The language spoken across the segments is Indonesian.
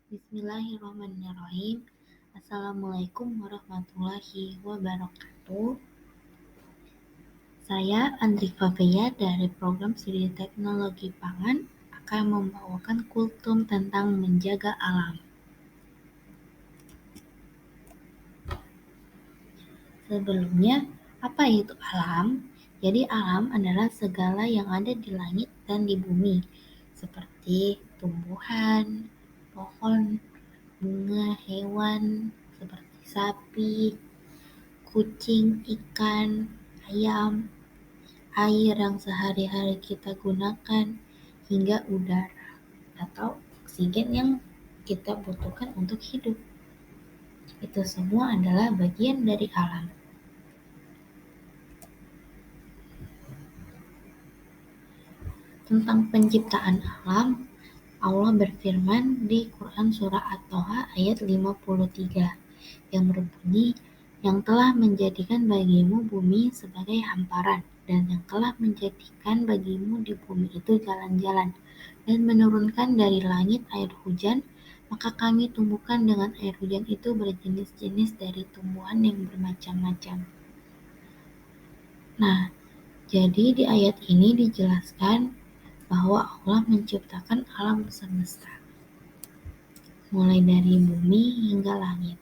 Bismillahirrahmanirrahim. Assalamualaikum warahmatullahi wabarakatuh. Saya Andri Fafeya dari Program Studi Teknologi Pangan akan membawakan kultum tentang menjaga alam. Sebelumnya, apa itu alam? Jadi alam adalah segala yang ada di langit dan di bumi, seperti tumbuhan, pohon, bunga, hewan, seperti sapi, kucing, ikan, ayam, air yang sehari-hari kita gunakan, hingga udara atau oksigen yang kita butuhkan untuk hidup. Itu semua adalah bagian dari alam. Tentang penciptaan alam, Allah berfirman di Quran Surah At-Toha ayat 53 yang berbunyi, yang telah menjadikan bagimu bumi sebagai hamparan, dan yang telah menjadikan bagimu di bumi itu jalan-jalan, dan menurunkan dari langit air hujan, maka kami tumbuhkan dengan air hujan itu berjenis-jenis dari tumbuhan yang bermacam-macam. Nah, jadi di ayat ini dijelaskan bahwa Allah menciptakan alam semesta, mulai dari bumi hingga langit.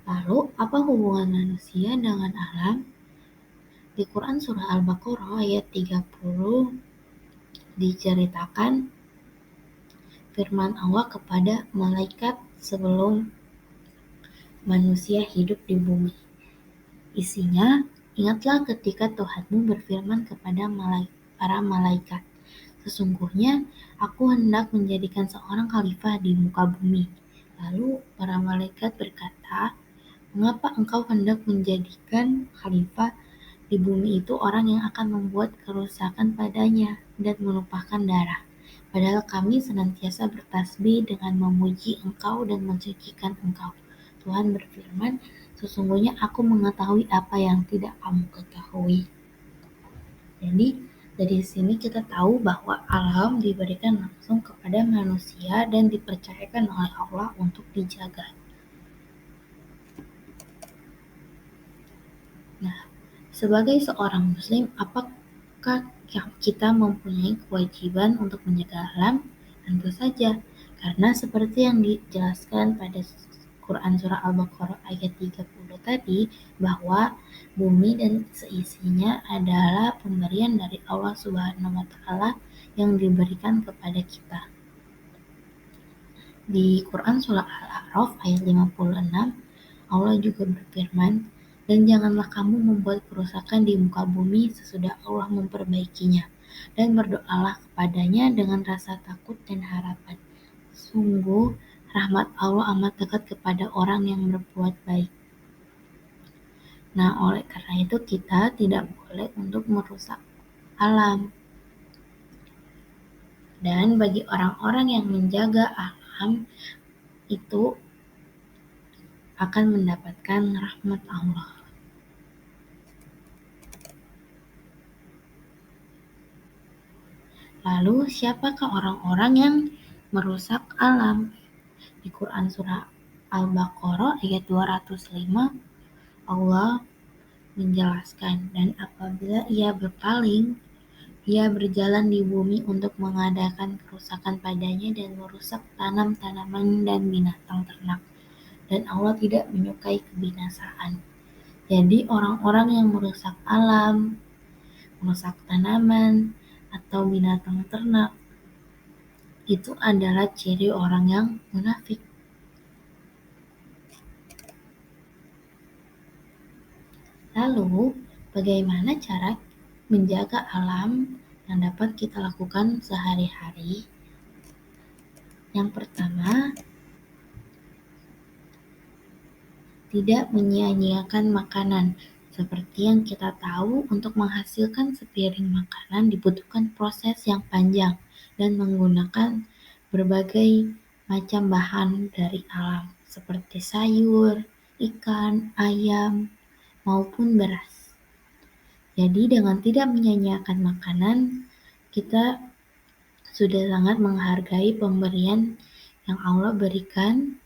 Lalu, apa hubungan manusia dengan alam? Di Quran Surah Al-Baqarah ayat 30 diceritakan firman Allah kepada malaikat sebelum manusia hidup di bumi. Isinya, ingatlah ketika Tuhanmu berfirman kepada para malaikat, sesungguhnya aku hendak menjadikan seorang khalifah di muka bumi. Lalu para malaikat berkata, mengapa engkau hendak menjadikan khalifah di bumi itu orang yang akan membuat kerusakan padanya dan menumpahkan darah? Padahal kami senantiasa bertasbih dengan memuji engkau dan mensucikan engkau. Tuhan berfirman, sesungguhnya aku mengetahui apa yang tidak kamu ketahui. Jadi dari sini kita tahu bahwa alam diberikan langsung kepada manusia dan dipercayakan oleh Allah untuk dijaga. Nah, sebagai seorang muslim, apakah kita mempunyai kewajiban untuk menjaga alam? Tentu saja, karena seperti yang dijelaskan pada Quran Surah Al-Baqarah ayat 30 tadi, bahwa bumi dan seisinya adalah pemberian dari Allah Subhanahu wa Ta'ala yang diberikan kepada kita. Di Quran Surah Al-A'raf ayat 56, Allah juga berfirman, dan janganlah kamu membuat kerusakan di muka bumi sesudah Allah memperbaikinya, dan berdoalah kepadanya dengan rasa takut dan harapan. Sungguh, rahmat Allah amat dekat kepada orang yang berbuat baik. Nah, oleh karena itu kita tidak boleh untuk merusak alam. Dan bagi orang-orang yang menjaga alam itu akan mendapatkan rahmat Allah. Lalu, siapakah orang-orang yang merusak alam? Di Quran Surah Al-Baqarah ayat 205, Allah menjelaskan, dan apabila ia berpaling, ia berjalan di bumi untuk mengadakan kerusakan padanya dan merusak tanam-tanaman dan binatang ternak. Dan Allah tidak menyukai kebinasaan. Jadi orang-orang yang merusak alam, merusak tanaman, atau binatang ternak, itu adalah ciri orang yang munafik. Lalu, bagaimana cara menjaga alam yang dapat kita lakukan sehari-hari? Yang pertama, tidak menyia-nyiakan makanan. Seperti yang kita tahu, untuk menghasilkan sepiring makanan dibutuhkan proses yang panjang dan menggunakan berbagai macam bahan dari alam, seperti sayur, ikan, ayam, maupun beras. Jadi dengan tidak menyia-nyiakan makanan, kita sudah sangat menghargai pemberian yang Allah berikan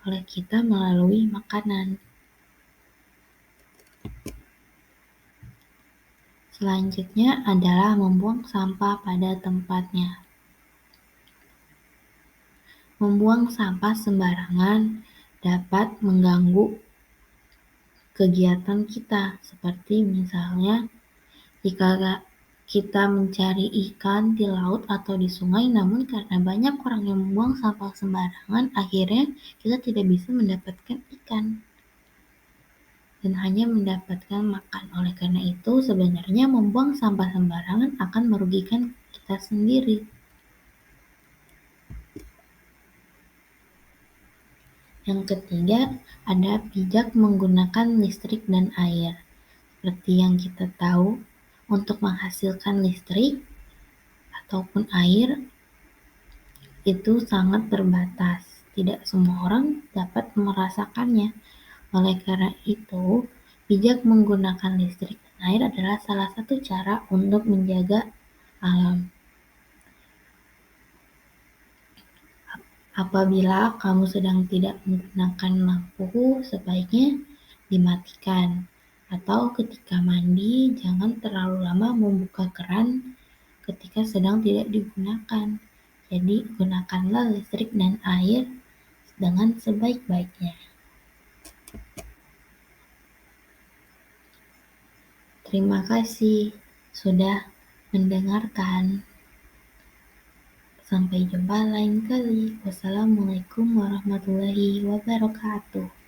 oleh kita melalui makanan. Selanjutnya adalah membuang sampah pada tempatnya. Membuang sampah sembarangan dapat mengganggu kegiatan kita, seperti misalnya jika kita mencari ikan di laut atau di sungai, namun karena banyak orang yang membuang sampah sembarangan, akhirnya kita tidak bisa mendapatkan ikan dan hanya mendapatkan makan. Oleh karena itu, sebenarnya membuang sampah sembarangan akan merugikan kita sendiri. Yang ketiga, ada bijak menggunakan listrik dan air. Seperti yang kita tahu, untuk menghasilkan listrik ataupun air itu sangat terbatas. Tidak semua orang dapat merasakannya. Oleh karena itu, bijak menggunakan listrik dan air adalah salah satu cara untuk menjaga alam. Apabila kamu sedang tidak menggunakan lampu, sebaiknya dimatikan. Atau ketika mandi, jangan terlalu lama membuka keran ketika sedang tidak digunakan. Jadi, gunakanlah listrik dan air dengan sebaik-baiknya. Terima kasih sudah mendengarkan. Sampai jumpa lain kali. Wassalamualaikum warahmatullahi wabarakatuh.